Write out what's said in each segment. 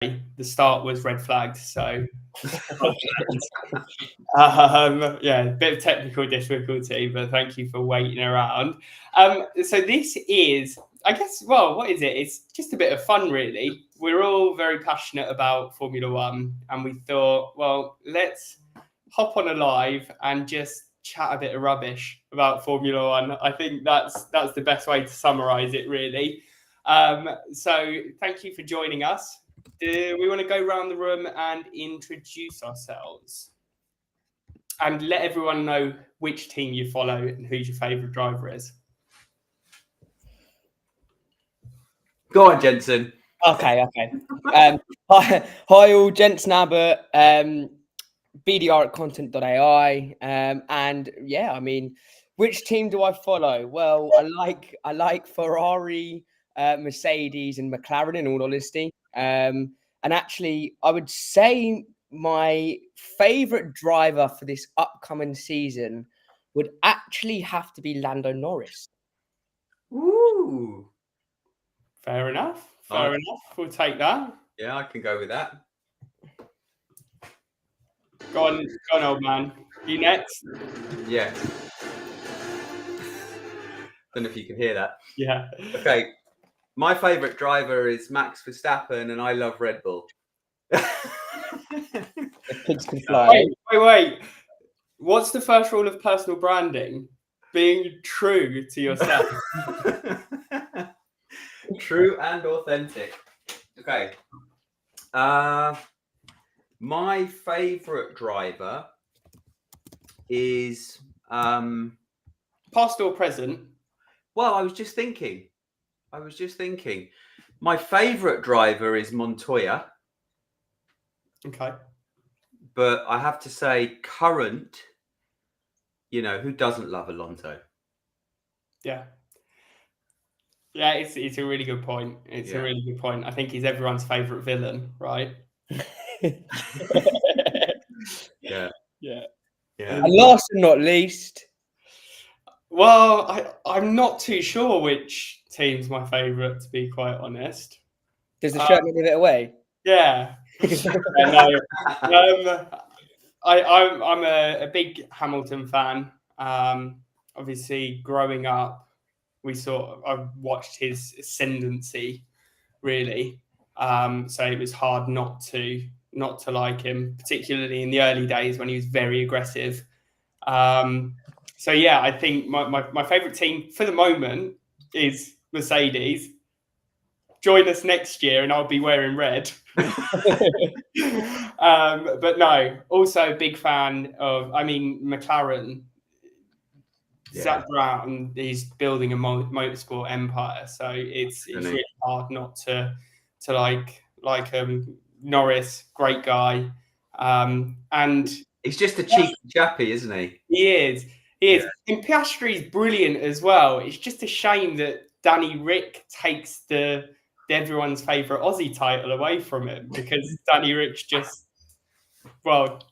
the start was red flagged. So, yeah, a bit of technical difficulty, but thank you for waiting around. So this is, I guess, well, what is it? It's just a bit of fun, really. We're all very passionate about Formula One, and we thought, well, let's hop on a live and just chat a bit of rubbish about Formula One. I think that's the best way to summarize it, really. So thank you for joining us. Do we want to go around the room and introduce ourselves and let everyone know which team you follow and who your favourite driver is? Go on, Jensen. Okay. Hi all, Jensen Abbott, BDR at content.ai. And yeah, I mean, which team do I follow? Well, I like Ferrari, Mercedes and McLaren, in all honesty. And actually, I would say my favorite driver for this upcoming season would actually have to be Lando Norris. Ooh. Fair enough. We'll take that. Yeah, I can go with that. Go on, old man. You next? Yeah. Don't know if you can hear that. Yeah. Okay. My favourite driver is Max Verstappen, and I love Red Bull. Pigs can fly. Wait. What's the first rule of personal branding? Being true to yourself. True and authentic. Okay. My favourite driver is past or present? Well, I was just thinking. My favourite driver is Montoya. Okay. But I have to say, current, who doesn't love Alonso? Yeah. Yeah, it's a really good point. It's a really good point. I think he's everyone's favourite villain, right? Yeah. And last but not least, well, I'm not too sure which team's my favourite, to be quite honest. Does the shirt give it away? Yeah. I'm a big Hamilton fan. Obviously, growing up, I watched his ascendancy, really. So it was hard not to like him, particularly in the early days when he was very aggressive. So yeah, I think my favourite team for the moment is Mercedes. Join us next year and I'll be wearing red. But no, also a big fan of, McLaren. Yeah. Zach Brown, he's building a motorsport empire, so it's really hard not to like Norris, great guy, and he's just a cheeky chappy, isn't he? He is. Yeah. And Piastri's brilliant as well. It's just a shame that Danny Rick takes everyone's favourite Aussie title away from him, because Danny Rick's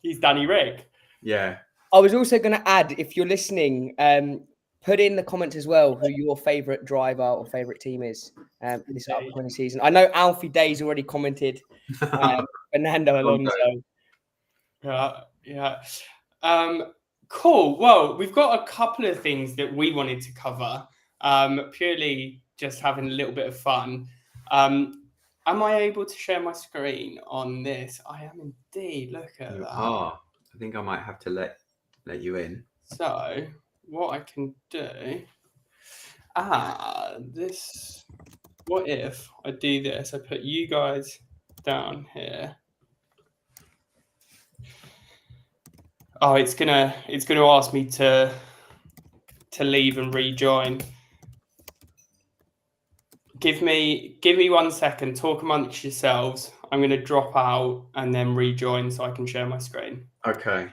he's Danny Rick. Yeah. I was also going to add, if you're listening, put in the comments as well who your favourite driver or favourite team is this upcoming season. I know Alfie Day's already commented. Fernando Alonso. Yeah. Cool. Well, we've got a couple of things that we wanted to cover. Purely just having a little bit of fun. Am I able to share my screen on this? I am indeed. Look at that. I think I might have to let you in. So what I can do, what if I do this? I put you guys down here. Oh, it's gonna ask me to leave and rejoin. Give me 1 second. Talk amongst yourselves. I'm going to drop out and then rejoin so I can share my screen. Okay.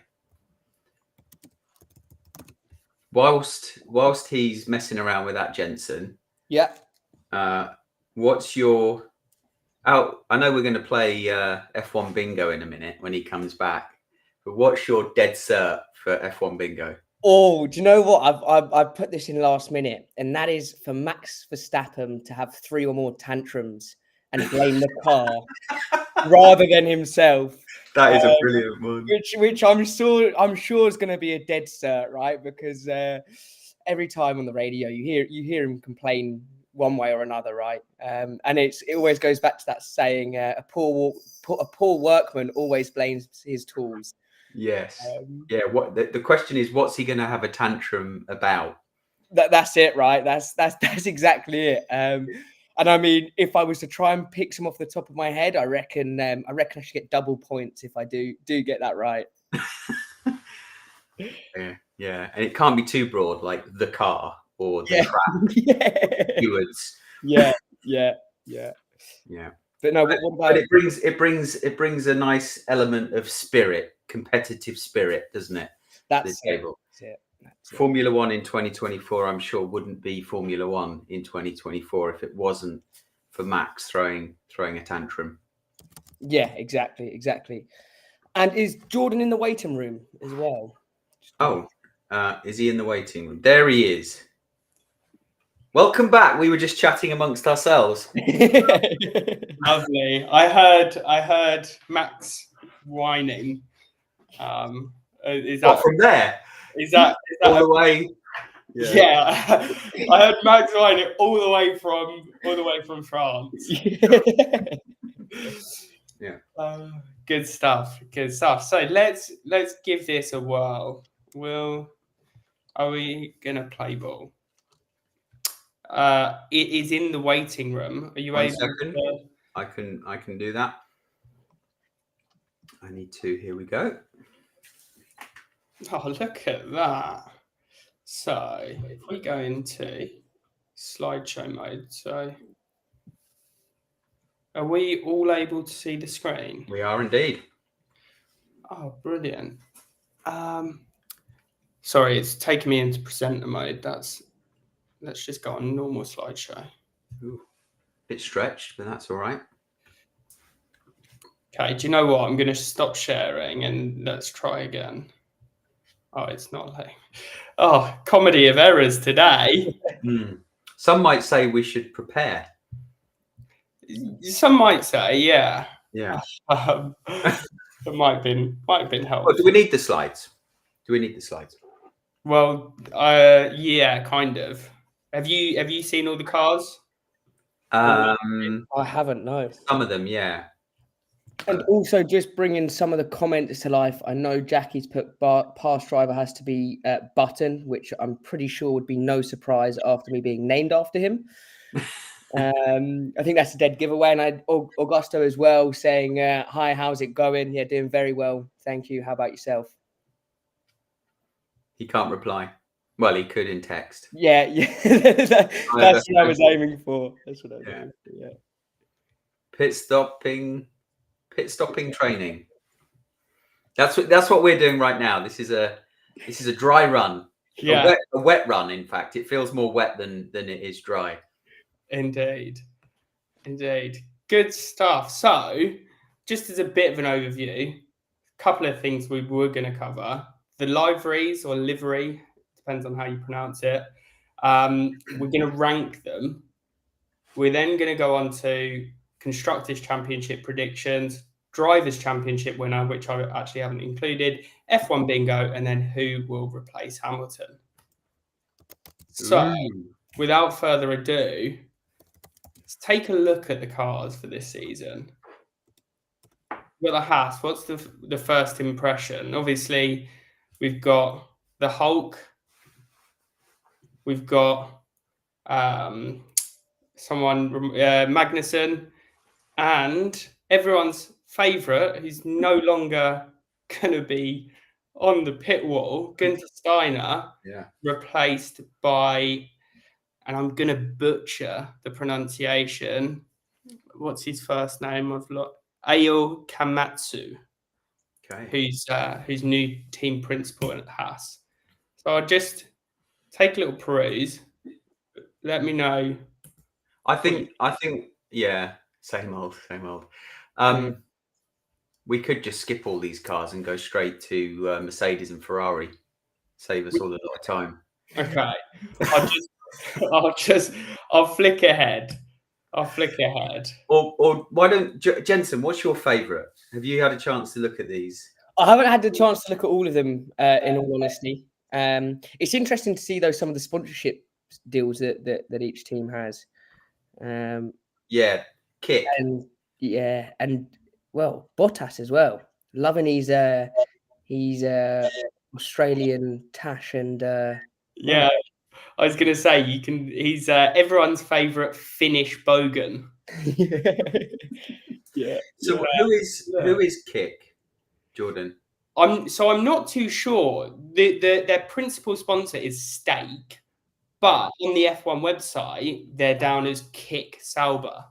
Whilst he's messing around with that, Jensen. Yeah. What's your? I know we're going to play F1 Bingo in a minute when he comes back. But what's your dead cert for F1 Bingo? Oh, do you know what? I've put this in last minute, and that is for Max Verstappen to have 3 or more tantrums and blame the car rather than himself. That is a brilliant one. Which I'm sure is going to be a dead cert, right? Because every time on the radio you hear him complain one way or another, right? And it always goes back to that saying: a poor workman always blames his tools. Yes. What the question is? What's he going to have a tantrum about? That's it, right? That's exactly it. And I mean, if I was to try and pick some off the top of my head, I reckon I should get double points if I do get that right. Yeah, and it can't be too broad, like the car or the track, stewards. Yeah. But no, what about? But it brings a nice element of spirit, competitive spirit, doesn't it? That's the table. it. Formula One in 2024, I'm sure, wouldn't be Formula One in 2024 if it wasn't for Max throwing a tantrum. Yeah, exactly. And is Jordan in the waiting room as well? Oh, is he in the waiting room? There he is. Welcome back. We were just chatting amongst ourselves. Lovely. I heard Max whining. Is that from there? Is that all the way? Yeah. I heard Max whining all the way from France. Yeah. Good stuff. So let's give this a whirl. Are we gonna play ball? It is in the waiting room. Are you One able second. to... I can do that. I need to. Here we go. Oh, look at that. So if we go into slideshow mode, so are we all able to see the screen? We are indeed. Oh, brilliant. Sorry, it's taking me into presenter mode. Let's just go on normal slideshow. Ooh, bit stretched, but that's all right. Okay, do you know what? I'm going to stop sharing and let's try again. Oh, it's not like... Oh, comedy of errors today. Some might say we should prepare. Some might say, yeah. Yeah. It might have been helpful. Well, do we need the slides? Well, yeah, kind of. Have you seen all the cars? I haven't, no. Some of them, yeah. And also just bringing some of the comments to life. I know Jackie's put past driver has to be Button, which I'm pretty sure would be no surprise after me being named after him. I think that's a dead giveaway. And Augusto as well saying, hi, how's it going? Yeah, doing very well. Thank you. How about yourself? He can't reply. Well, he could in text. Yeah. That's what I was aiming for. Yeah. Pit stopping training. That's what we're doing right now. This is a dry run. Yeah. A wet run, in fact. It feels more wet than it is dry. Indeed. Good stuff. So, just as a bit of an overview, a couple of things we were going to cover. The liveries or livery, depends on how you pronounce it. We're going to rank them. We're then going to go on to Constructors' Championship predictions, Drivers' Championship winner, which I actually haven't included, F1 bingo, and then who will replace Hamilton. So, without further ado, let's take a look at the cars for this season. Well, the Haas, what's the first impression? Obviously, we've got the Hulk. We've got Magnussen, and everyone's favourite, who's no longer going to be on the pit wall, Günther Steiner, replaced by, and I'm going to butcher the pronunciation. What's his first name? Ayo Kamatsu, who's new team principal at Haas. So I'll just take a little peruse. Let me know. I think, yeah, same old. We could just skip all these cars and go straight to Mercedes and Ferrari. Save us all a lot of time. Okay. I'll flick ahead. I'll flick ahead. Or why don't Jensen? What's your favourite? Have you had a chance to look at these? I haven't had the chance to look at all of them, in all honesty. It's interesting to see though some of the sponsorship deals that each team has. Yeah, kick. And well, Bottas as well. Loving his Australian tash and Yeah, I was gonna say he's everyone's favourite Finnish bogan. yeah. So who is kick, Jordan? I'm not too sure. Their principal sponsor is Steak, but on the F1 website they're down as Kick Sauber.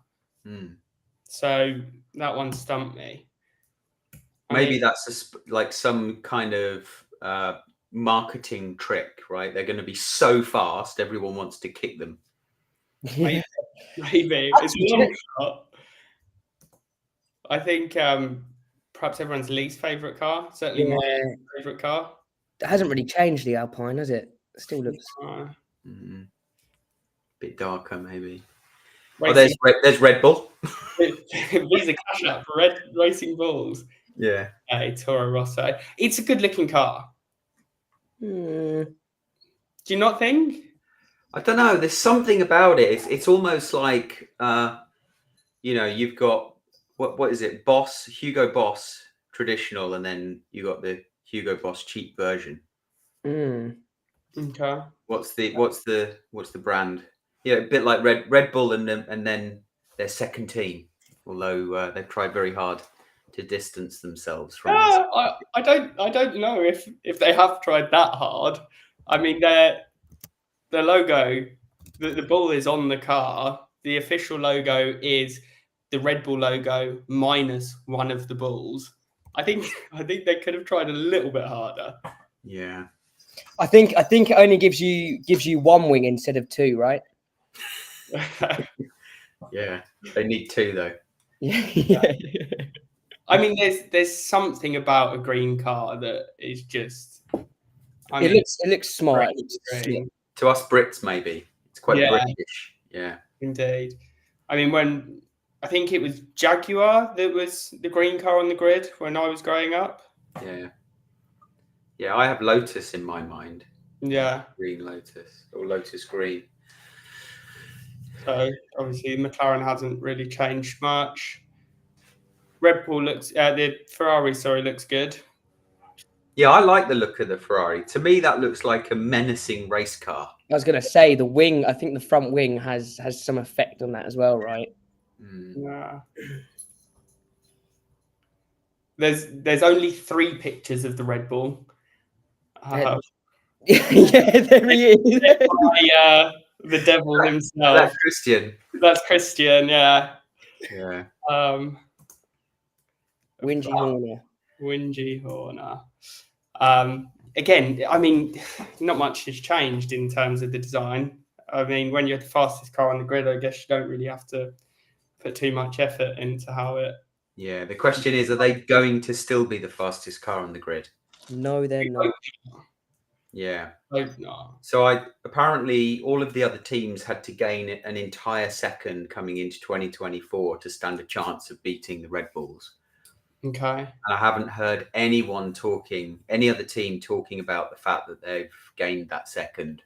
So that one stumped me. Maybe that's like some kind of marketing trick, right? They're going to be so fast, everyone wants to kick them. Maybe it's a long shot. I think perhaps everyone's least favourite car, certainly my favourite car. It hasn't really changed, the Alpine, has it? It still looks bit darker, maybe. Racing. Oh, there's Red Bull. Visa Cash App for Red Racing Bulls. Yeah. Toro Rosso. It's a good looking car. Do you not think? I don't know. There's something about it. It's almost like you've got what is it? Boss, Hugo Boss traditional, and then you got the Hugo Boss cheap version. Okay. What's the brand? Yeah, a bit like Red Bull and then their second team. Although they've tried very hard to distance themselves from. I don't know if they have tried that hard. I mean, their logo, the bull is on the car. The official logo is the Red Bull logo minus one of the bulls. I think they could have tried a little bit harder. Yeah. I think it only gives you one wing instead of two, right? Yeah, they need two though. Yeah. I mean, there's something about a green car that is just. It looks smart. To us Brits, maybe it's quite British. Yeah, indeed. I mean, I think it was Jaguar that was the green car on the grid when I was growing up. Yeah. I have Lotus in my mind. Yeah, Green Lotus or Lotus Green. So obviously McLaren hasn't really changed much. Red Bull the Ferrari, looks good. Yeah, I like the look of the Ferrari. To me, that looks like a menacing race car. I was going to say the wing. I think the front wing has some effect on that as well, right? Yeah. There's only 3 pictures of the Red Bull. Yeah, there he is. By, the devil himself. That's Christian. That's Christian. Yeah. Yeah. Whingy Horner. Again, I mean, not much has changed in terms of the design. I mean, when you're the fastest car on the grid, I guess you don't really have to put too much effort into how it. Yeah, the question is, are they going to still be the fastest car on the grid? No, they're not. Yeah. Hope not. So apparently all of the other teams had to gain an entire second coming into 2024 to stand a chance of beating the Red Bulls. Okay. And I haven't heard any other team talking about the fact that they've gained that second.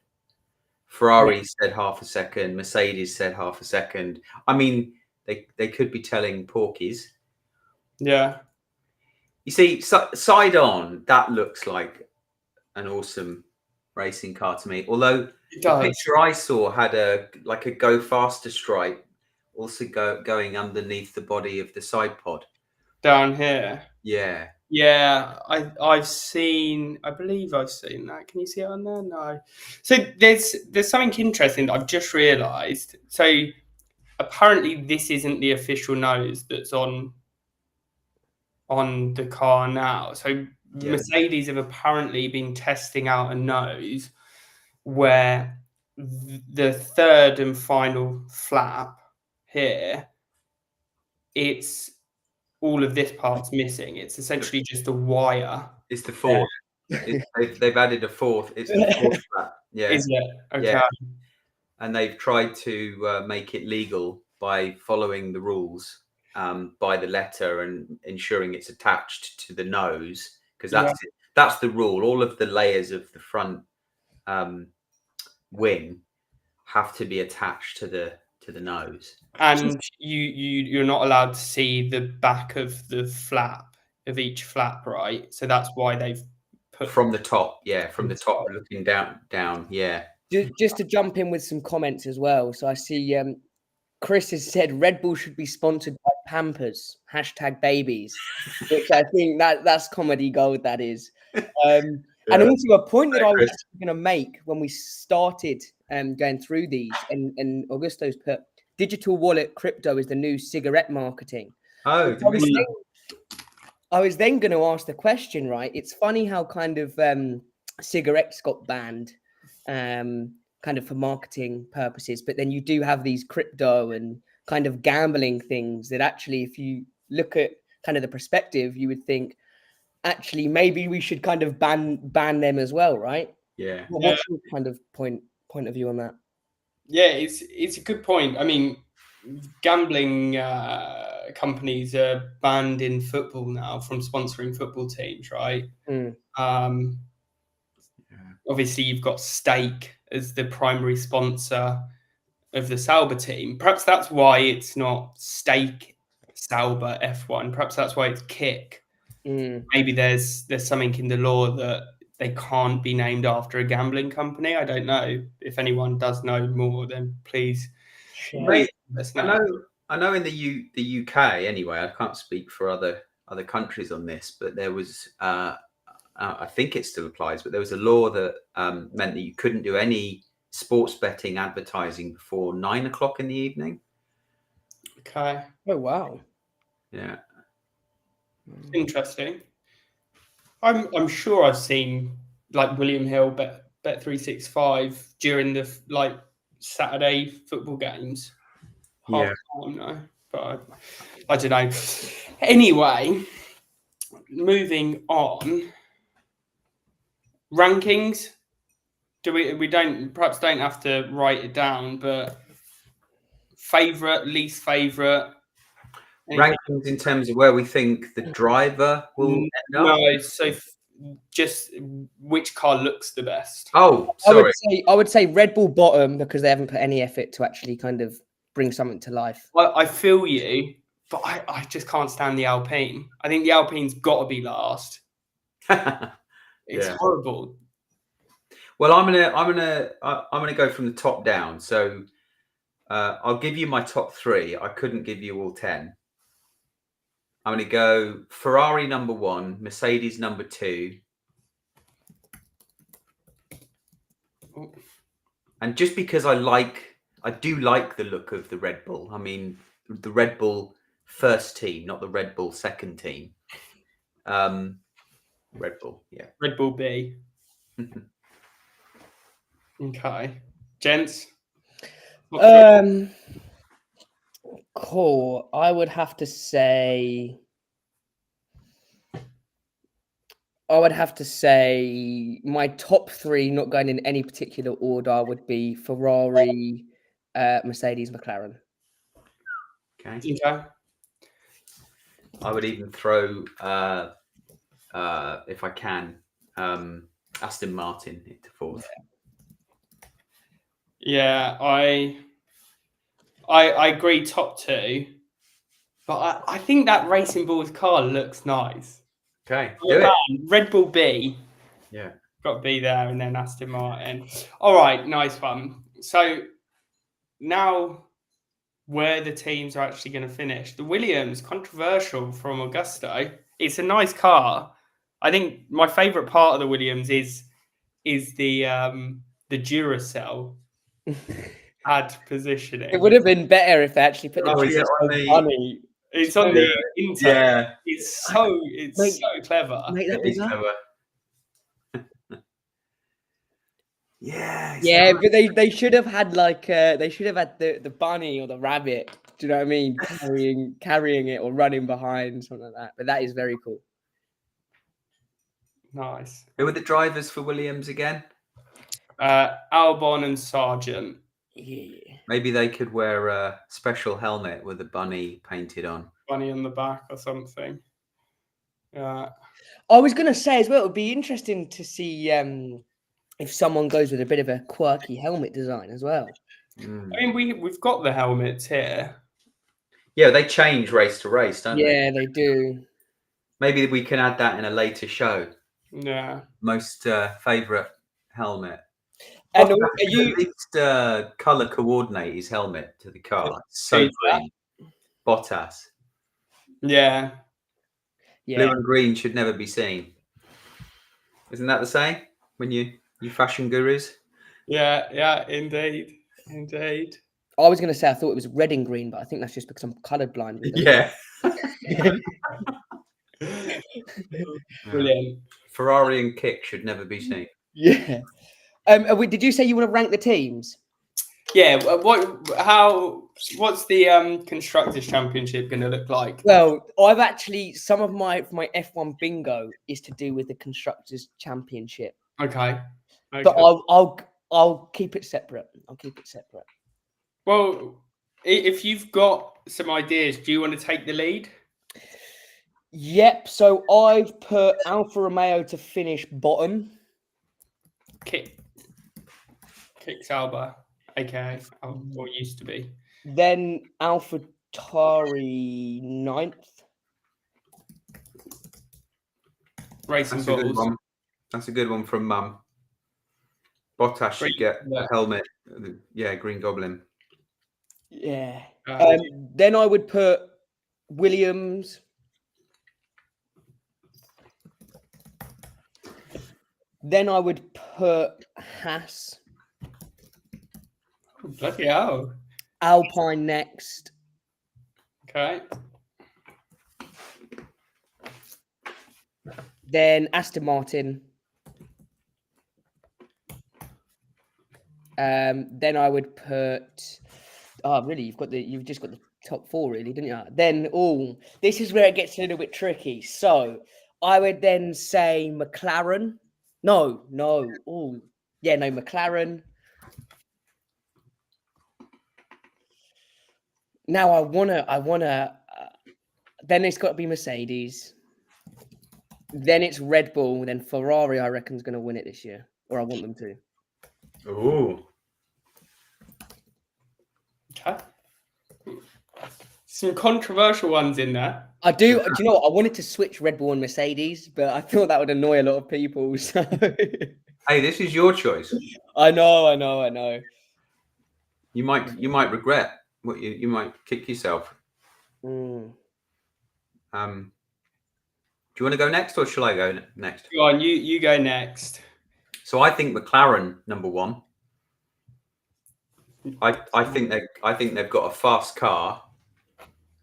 Ferrari said half a second. Mercedes said half a second. I mean, they could be telling porkies. Yeah. You see, side on, that looks like an awesome racing car to me. Although the picture I saw had a go faster stripe also going underneath the body of the side pod. Down here. Yeah. Yeah, I believe I've seen that. Can you see it on there? No. So there's something interesting that I've just realised. So apparently this isn't the official nose that's on the car now. So Mercedes have apparently been testing out a nose where the third and final flap here, it's all of this part's missing. It's essentially just a wire. It's the fourth. They've added a fourth. It's the fourth flap. Yeah. Is it? Okay. Yeah. And they've tried to make it legal by following the rules by the letter and ensuring it's attached to the nose, because that's the rule. All of the layers of the front wing have to be attached to the nose, and you're not allowed to see the back of the flap of each flap, right? So that's why they've put from the top, from the top looking down, Just to jump in with some comments as well. So I see Chris has said Red Bull should be sponsored by Pampers, #babies, which I think that's comedy gold, that is. And also a point that I was actually going to make when we started going through these, and Augusto's put, digital wallet crypto is the new cigarette marketing. Oh, I was then going to ask the question, right? It's funny how kind of cigarettes got banned kind of for marketing purposes, but then you do have these crypto and kind of gambling things that actually, if you look at kind of the perspective, you would think actually maybe we should kind of ban them as well, right? What's your kind of point of view on that? Yeah, it's a good point. I mean, gambling companies are banned in football now from sponsoring football teams, right? Obviously, you've got Stake as the primary sponsor of the Sauber team. Perhaps that's why it's not Stake Sauber F1. Perhaps that's why it's Kick. Maybe there's something in the law that they can't be named after a gambling company. I don't know. If anyone does know more, then please. Mate, I know in the UK anyway. I can't speak for other countries on this, but there was I think it still applies, but there was a law that meant that you couldn't do any sports betting advertising before 9 o'clock in the evening. Okay. Oh wow. Yeah. Interesting. I'm sure I've seen like William Hill Bet365 during the like Saturday football games. Half time, no, but I don't know. Anyway, moving on. Rankings. We don't have to write it down, but favorite, least favorite. Rankings in terms of where we think the driver will end up? No, so just which car looks the best. Oh, sorry. I would say Red Bull bottom because they haven't put any effort to actually kind of bring something to life. I feel you, but I just can't stand the Alpine. I think the Alpine's got to be last. It's horrible. Well, I'm gonna go from the top down. So I'll give you my top 3. I couldn't give you all 10. I'm going to go Ferrari number 1, Mercedes number 2. And just because I do like the look of the Red Bull. I mean, the Red Bull first team, not the Red Bull second team. Red Bull, yeah. Red Bull B. Okay. Gents? Cool. I would have to say my top 3, not going in any particular order, would be Ferrari, Mercedes, McLaren. Okay. I would even throw, if I can, Aston Martin into 4th. Yeah, I agree top 2, but I think that Racing Bulls car looks nice. Okay, Red Bull B. Yeah. Got to be there, and then Aston Martin. All right, nice one. So now where the teams are actually going to finish. The Williams, controversial from Augusto. It's a nice car. I think my favourite part of the Williams is the Duracell ad positioning. It would have been better if they actually put the bunny. It's on the inside. Yeah. It's so clever. It's clever. Yeah, but they should have had the bunny or the rabbit. Do you know what I mean? Carrying it or running behind, something like that. But that is very cool. Nice. Who were the drivers for Williams again? Albon and Sargent. Yeah. Maybe they could wear a special helmet with a bunny painted on. Bunny on the back or something. Yeah. I was going to say as well, it would be interesting to see if someone goes with a bit of a quirky helmet design as well. I mean, we've got the helmets here. Yeah, they change race to race, don't they? Yeah, they do. Maybe we can add that in a later show. Yeah. Most favourite helmet. And Bottas are you? should at least colour coordinate his helmet to the car. It's so Who's that? green. Bottas. Yeah. Yeah. Blue and green should never be seen. Isn't that the same when you fashion gurus? Yeah, indeed. I was going to say I thought it was red and green, but I think that's just because I'm colourblind with them. Yeah. Brilliant. Ferrari and Kick should never be seen. Yeah. Did you say you want to rank the teams? Yeah. What's the constructors championship going to look like? Well, I've actually some of my F1 bingo is to do with the constructors championship. Okay. But I'll keep it separate. Well, if you've got some ideas, do you want to take the lead? Yep. So I've put Alfa Romeo to finish bottom. Kick Sauber, aka or used to be. Then Alpha Tauri 9th. Racing That's a good Bulls. one. That's a good one from Mum. Bottas should get a helmet. Yeah, Green Goblin. Yeah. Then I would put Williams. Then I would put Haas. Oh, bloody hell. Alpine next. Okay. Then Aston Martin. Then I would put. Oh, really? You've just got the top four, really, didn't you? Then, this is where it gets a little bit tricky. So I would then say McLaren. No. McLaren. Now I wanna. Then it's got to be Mercedes. Then it's Red Bull. Then Ferrari, I reckon, is going to win it this year, or I want them to. Ooh. Okay. Some controversial ones in there. I do. Do you know what? I wanted to switch Red Bull and Mercedes, but I thought that would annoy a lot of people. So. Hey, this is your choice. I know. You might regret what you might kick yourself. Mm. Do you want to go next, or shall I go next? Go on, you go next. So I think McLaren number one. I think they've got a fast car,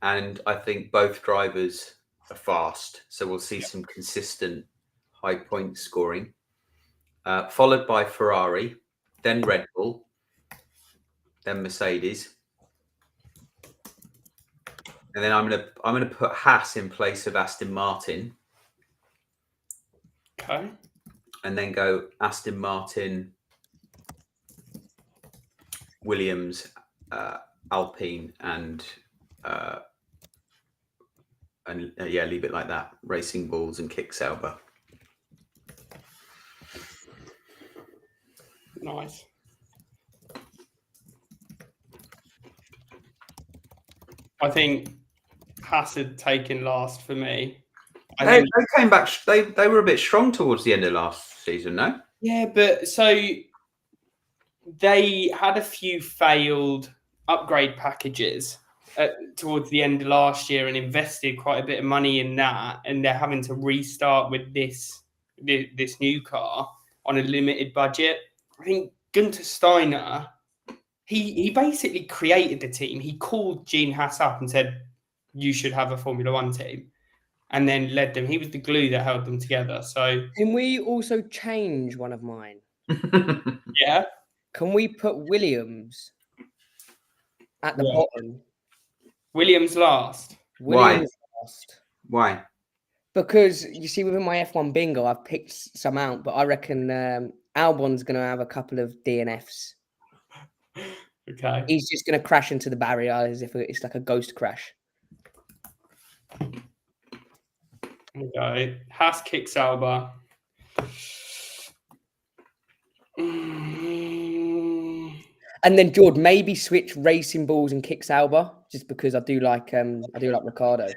and I think both drivers are fast. So we'll see some consistent high point scoring. Followed by Ferrari, then Red Bull, then Mercedes, and then I'm gonna put Haas in place of Aston Martin. Okay. And then go Aston Martin, Williams, Alpine, and leave it like that. Racing Bulls and Kick Sauber. Nice. I think Haas had taken last for me. They came back. They were a bit strong towards the end of last season, no? Yeah, but so they had a few failed upgrade packages towards the end of last year and invested quite a bit of money in that, and they're having to restart with this new car on a limited budget. I think Gunther Steiner, he basically created the team. He called Gene Haas up and said, "You should have a Formula One team," and then led them. He was the glue that held them together. So can we also change one of mine? Yeah. Can we put Williams at the bottom? Williams last. Williams last. Why? Because you see, within my F1 bingo, I've picked some out, but I reckon Albon's going to have a couple of DNFs. Okay. He's just going to crash into the barrier as if it's like a ghost crash. Okay. Haas kicks Sauber. And then George, maybe switch racing balls and kick Sauber, just because I do like Ricardo,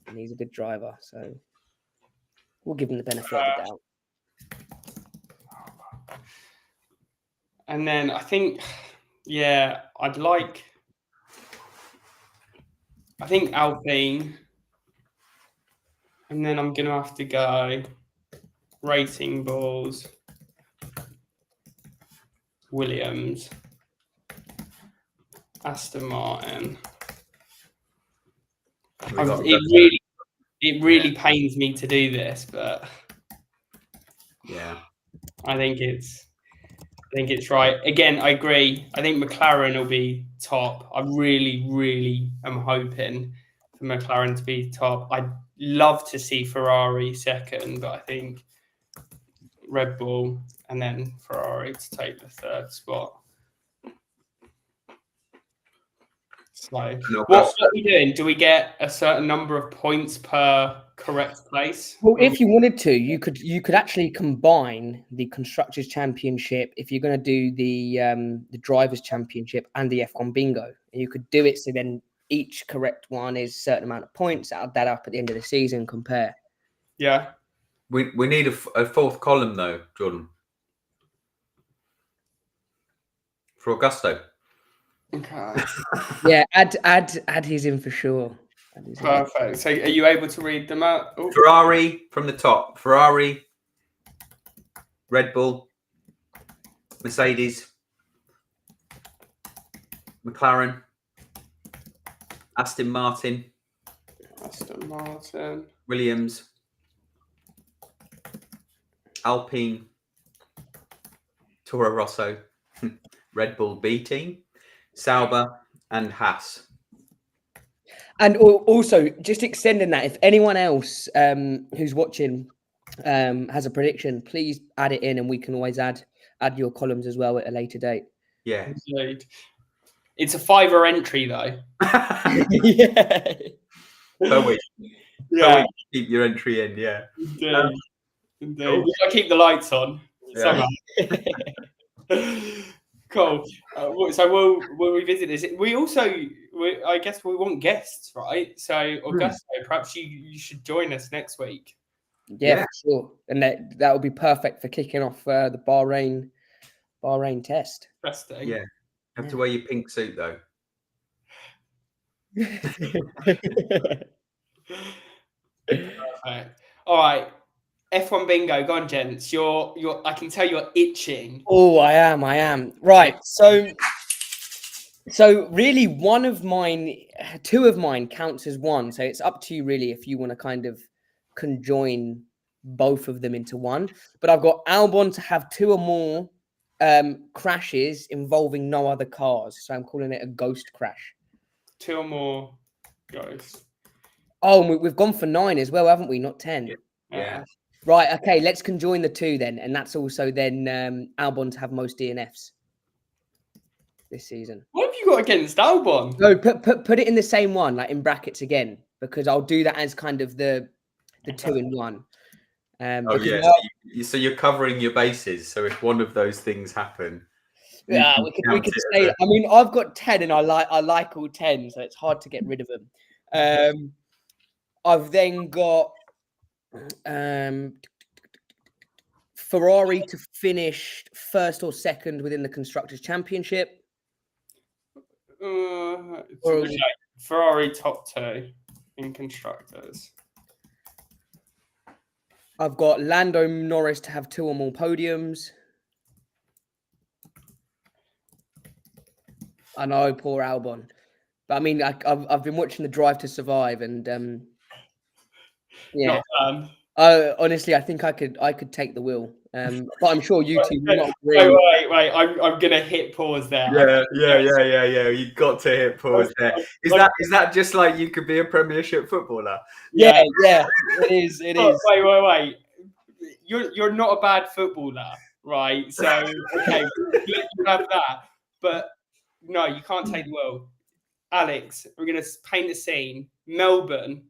and he's a good driver, so we'll give him the benefit of the doubt. And then I think, I think Alpine, and then I'm gonna have to go racing balls, Williams, Aston Martin. It really pains me to do this, but yeah, I think it's right. Again, I agree. I think McLaren will be top. I really, really am hoping for McLaren to be top. I'd love to see Ferrari second, but I think Red Bull and then Ferrari to take the third spot. So, what are we doing? Do we get a certain number of points per correct place? Well, if you wanted to, you could actually combine the Constructors' Championship if you're going to do the Drivers' Championship and the F1 Bingo. And you could do it so then each correct one is a certain amount of points. Add that up at the end of the season, compare. Yeah. We need a fourth column though, Jordan, for Augusto. Okay. Yeah, add his in for sure. Perfect. So, are you able to read them out? Oh. Ferrari from the top. Ferrari, Red Bull, Mercedes, McLaren, Aston Martin, Williams, Alpine, Toro Rosso, Red Bull B team, Sauber, and Haas. And also, just extending that, if anyone else who's watching has a prediction, please add it in, and we can always add your columns as well at a later date. Yeah, indeed. It's a $5 entry though. Yeah. Per week. Yeah. Per week, keep your entry in. Yeah. Indeed. Cool. We gotta keep the lights on somehow. Cool. So we'll revisit this. I guess we want guests, right? So Augusto, perhaps you should join us next week. Yeah, for sure. And that would be perfect for kicking off the Bahrain test. Interesting. Yeah. Have to wear your pink suit though. Perfect. All right. F1 bingo, go on, gents. I can tell you're itching. Oh, I am. Right. So really two of mine counts as one. So it's up to you really if you want to kind of conjoin both of them into one. But I've got Albon to have two or more crashes involving no other cars. So I'm calling it a ghost crash. Two or more ghosts. Oh, and we've gone for 9 as well, haven't we? Not 10. Yeah. Right, okay, let's conjoin the 2 then. And that's also then Albon to have most DNFs this season. What have you got against Albon? No, put it in the same one, like in brackets again, because I'll do that as kind of the 2 in 1. So you're covering your bases. So if one of those things happen, yeah, we could say. I mean, I've got 10, and I like all 10, so it's hard to get rid of them. I've then got Ferrari to finish first or second within the Constructors' Championship. Ferrari top 2 in Constructors. I've got Lando Norris to have 2 or more podiums. I know, poor Albon. But I mean, I've been watching the Drive to Survive, and yeah. Honestly, I think I could take the wheel. But I'm sure you two will not agree. Wait. I'm gonna hit pause there. Yeah. You've got to hit pause there. Is that just like you could be a Premiership footballer? Yeah. It is. Wait. You're not a bad footballer, right? So okay, you have that. But No, you can't take the world. Alex, we're going to paint a scene. Melbourne.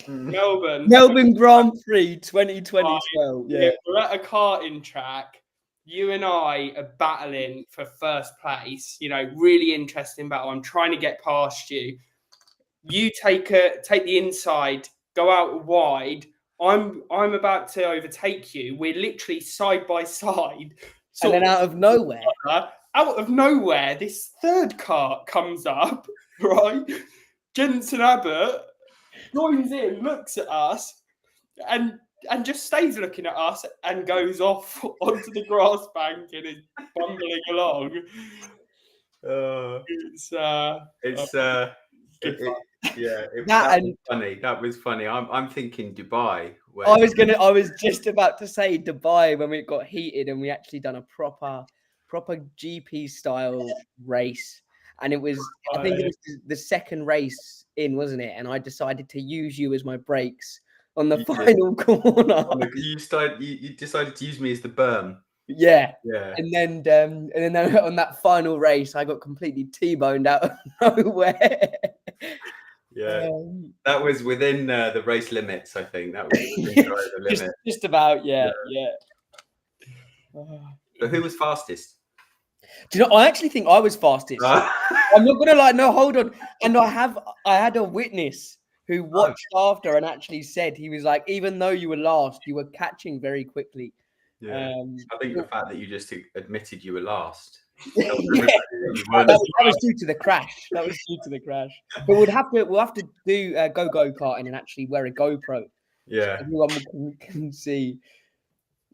Melbourne Grand Prix 2012. Yeah. We're at a karting track. You and I are battling for first place. You know, really interesting battle. I'm trying to get past you. You take the inside, go out wide. I'm about to overtake you. We're literally side by side. And then out of nowhere, this third car comes up, right? Jensen Abbott joins in, looks at us, and just stays looking at us and goes off onto the grass bank and is bumbling along. That was funny. That was funny. I'm thinking Dubai. I was just about to say Dubai when it got heated and we actually done a proper GP style race. And it was, I think it was the second race in, wasn't it? And I decided to use you as my brakes on the final corner. You decided to use me as the berm. Yeah. And then on that final race, I got completely T-boned out of nowhere. Yeah, that was within the race limits. I think that was within the limit. Just about, yeah. But who was fastest? Do you know? I actually think I was fastest. I'm not gonna lie. No, hold on. And I had a witness who watched after and actually said, he was like, even though you were last, you were catching very quickly. Yeah, I think the fact that you just admitted you were last. That was due to the crash. But we'll have to do go karting and actually wear a GoPro. Yeah, so everyone can see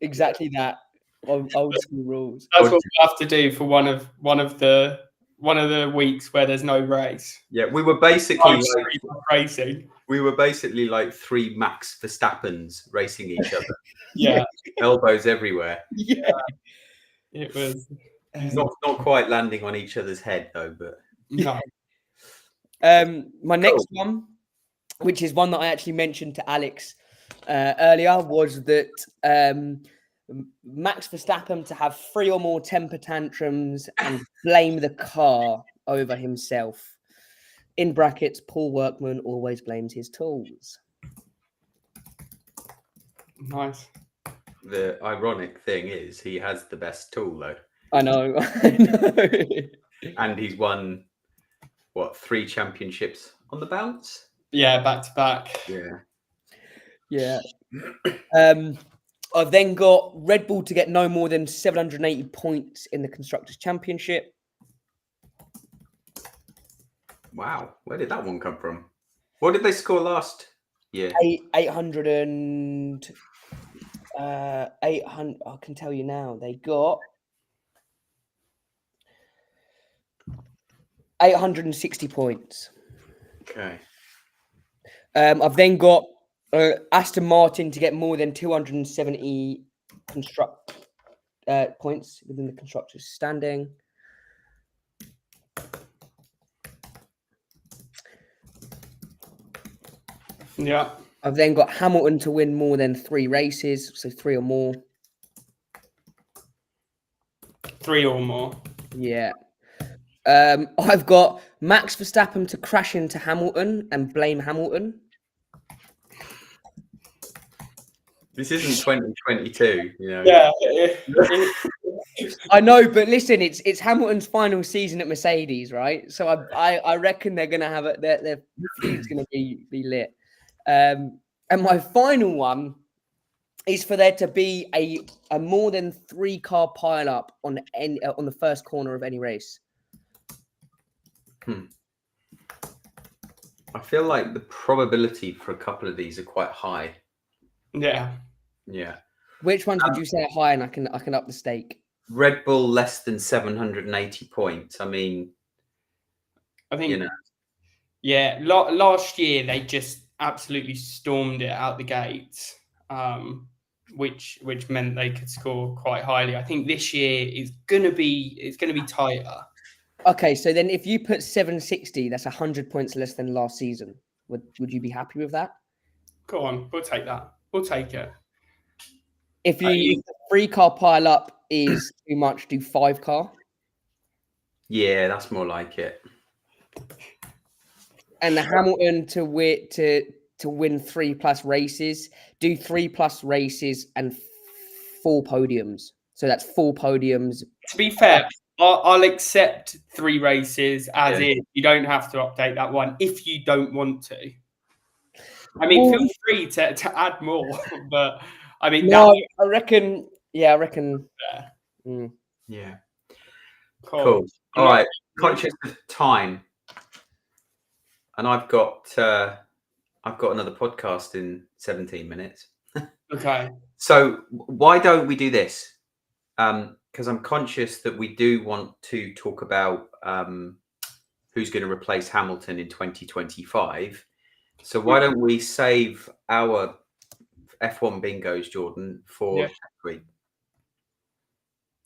exactly that old school rules. That's what we have to do for one of the weeks where there's no race. Yeah, we were basically racing. We were basically like three Max Verstappens racing each other. Yeah, elbows everywhere. Yeah, it was. Not quite landing on each other's head though, but no. My next one, which is one that I actually mentioned to Alex earlier, was that Max Verstappen to have 3 or more temper tantrums and blame the car over himself. In brackets, Paul Workman always blames his tools. Nice. The ironic thing is he has the best tool though. I know. And he's won, 3 championships on the bounce? Yeah, back to back. Yeah. I've then got Red Bull to get no more than 780 points in the Constructors' Championship. Wow. Where did that one come from? What did they score last year? 800. I can tell you now. They got 860 points. Okay. I've then got Aston Martin to get more than 270 points within the constructors' standing. Yeah. I've then got Hamilton to win more than 3 races, so 3 or more. 3 or more. Yeah. I've got Max Verstappen to crash into Hamilton and blame Hamilton. This isn't 2022, you know. Yeah. I know, but listen, it's Hamilton's final season at Mercedes, right? So I reckon they're gonna have it. Their feed's gonna be lit. And my final one is for there to be a more than 3 car pile up on the first corner of any race. I feel like the probability for a couple of these are quite high. Yeah. Which ones would you say are high, and I can up the stake? Red Bull less than 780 points. I mean, I think yeah. Last year they just absolutely stormed it out the gates, which meant they could score quite highly. I think this year it's gonna be tighter. Okay, so then if you put 760, that's 100 points less than last season. Would you be happy with that? Go on, we'll take that. We'll take it. If the 3 car pile up is too much, do 5 car. Yeah, that's more like it. And the Hamilton to win 3+ races, do 3+ races and 4 podiums. So that's 4 podiums. To be fair, I'll accept 3 races as Yeah. is. You don't have to update that one if you don't want to. I mean, feel free to add more, but I mean, no, I reckon. Yeah, I reckon. Yeah. Cool. All right. Conscious of time, and I've got another podcast in 17 minutes. Okay. So why don't we do this? Because I'm conscious that we do want to talk about who's going to replace Hamilton in 2025. So why don't we save our F1 bingos, Jordan, for next week?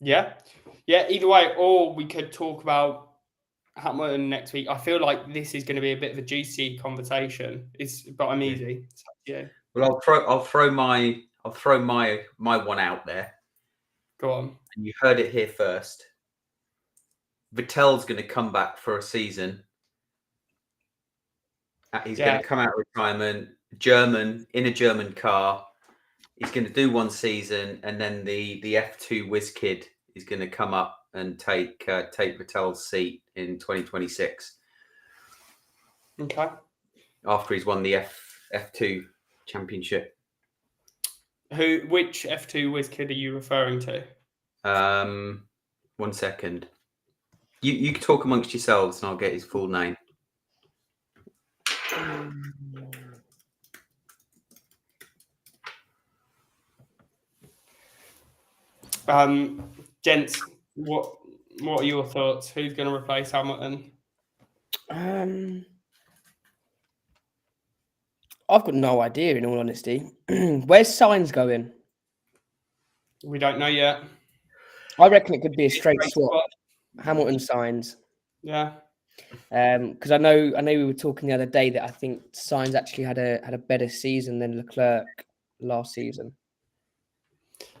Yeah. Either way, or we could talk about Hamilton next week. I feel like this is going to be a bit of a juicy conversation. But I'm easy. Yeah. Well, I'll throw my one out there. Go on. And you heard it here first. Vettel's going to come back for a season. He's going to come out of retirement, in a German car. He's going to do one season, and then the F2 whiz kid is going to come up and take Vettel's seat in 2026. Okay. After he's won the F2 championship. Which F2 whiz kid are you referring to? 1 second. You can talk amongst yourselves, and I'll get his full name. Gents, what are your thoughts? Who's going to replace Hamilton? I've got no idea, in all honesty. Where's Sainz going? We don't know yet. I reckon it could be a straight swap. Hamilton Sainz. Yeah. Because I know we were talking the other day that I think Sainz actually had a better season than Leclerc last season.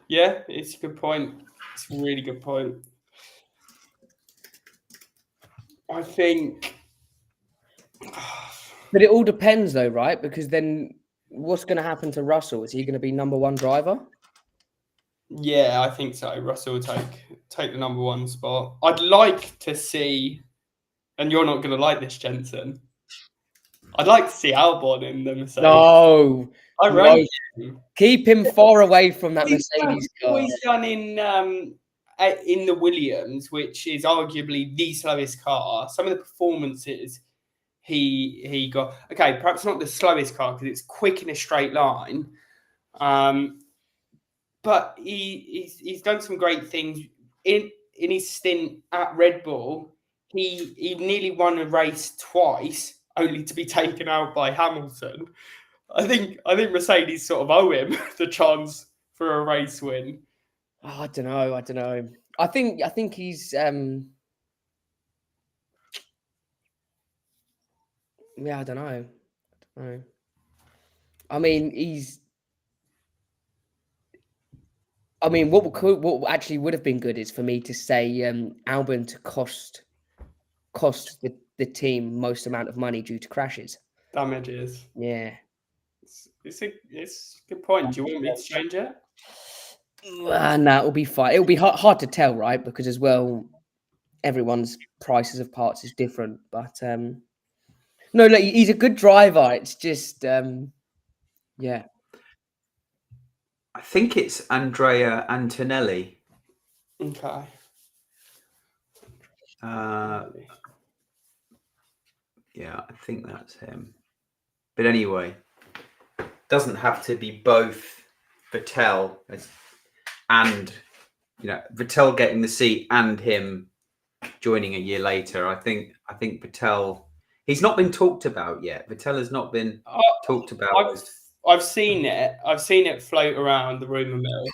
Yeah, it's a good point. It's a really good point. I think. But it all depends, though, right? Because then what's going to happen to Russell? Is he going to be number 1 driver? Yeah, I think so. Russell will take the number 1 spot. I'd like to see, and you're not going to like this, Jensen. I'd like to see Albon in the Mercedes. No, I rate him. Keep him far away from that Mercedes car. What he's done in the Williams, which is arguably the slowest car. Some of the performances he got. Okay, perhaps not the slowest car because it's quick in a straight line. But he's done some great things in his stint at Red Bull. He nearly won a race twice, only to be taken out by Hamilton. I think Mercedes sort of owe him the chance for a race win. Oh, I don't know. I think he's yeah, I don't know. I mean, what actually would have been good is for me to say Albon to cost the team most amount of money due to crashes. Damages. Yeah. It's a good point. Do you want me to change it? No, it'll be fine. It'll be hard to tell, right? Because as well, everyone's prices of parts is different. But no, look, he's a good driver. It's just, yeah. I think it's Andrea Antonelli. Okay. Yeah, I think that's him. But anyway, doesn't have to be both Vettel and Vettel getting the seat and him joining a year later. I think Vettel. He's not been talked about yet. Vettel has not been talked about. I've seen it. I've seen it float around the rumor mill.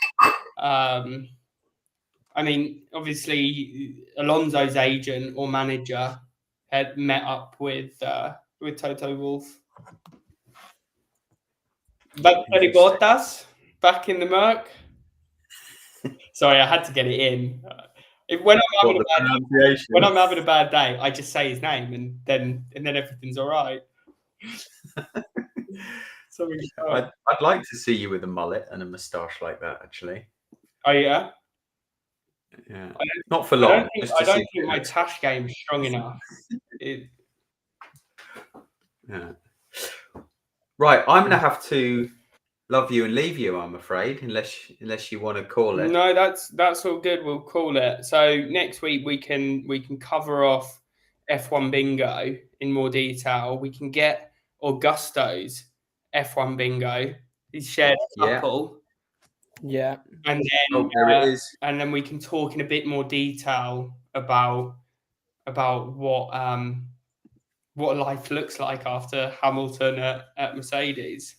I mean, obviously, Alonso's agent or manager had met up with Toto Wolff. Valtteri Bottas back in the Merc. Sorry, I had to get it in. When What the pronunciation? when I'm having a bad day, I just say his name, and then everything's all right. I'd like to see you with a mullet and a moustache like that, actually. Oh yeah. Yeah, not for long. I don't think my tash game is strong enough. Yeah. Right, I'm gonna have to love you and leave you, I'm afraid, unless you want to call it. No, that's all good. We'll call it. So next week we can cover off F1 bingo in more detail. We can get Augusto's F1 bingo. He's shared a couple. Yeah. And then there it is. And then we can talk in a bit more detail about what life looks like after Hamilton at Mercedes.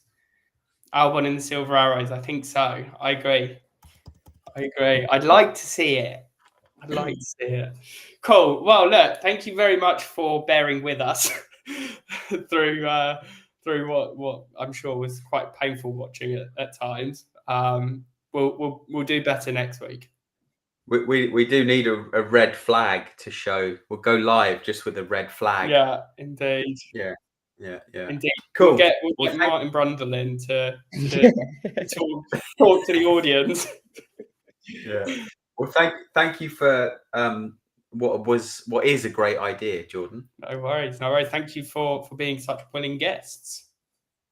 Albon in the Silver Arrows, I think so. I agree. I'd like to see it. Cool. Well, look, thank you very much for bearing with us through what I'm sure was quite painful watching it at times. We'll do better next week. We do need a red flag to show. We'll go live just with a red flag. Yeah, indeed. Yeah. Indeed. Cool. We'll get Martin Brundle in to talk to the audience. Yeah. Well, thank you for what is a great idea, Jordan. No worries. Thank you for being such willing guests.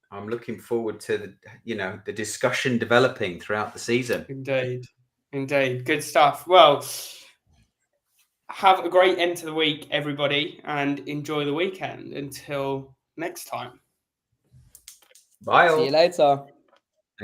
I'm looking forward to the discussion developing throughout the season. Indeed. Good stuff. Well, have a great end to the week, everybody, and enjoy the weekend. Until next time. Bye. See you later.